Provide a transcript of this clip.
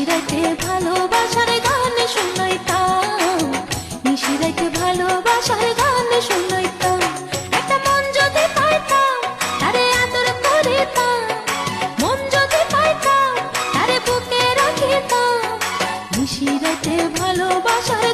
নিশিরাতে ভালোবাসার গান শুনাইতাম, নিশিরাতে ভালোবাসার গান শুনাইতাম। একটা মন যদি পাইতাম তারে আদর করিতাম, মন যদি পাইতাম তারে বুকে রাখিতাম। নিশিরাতে ভালোবাসার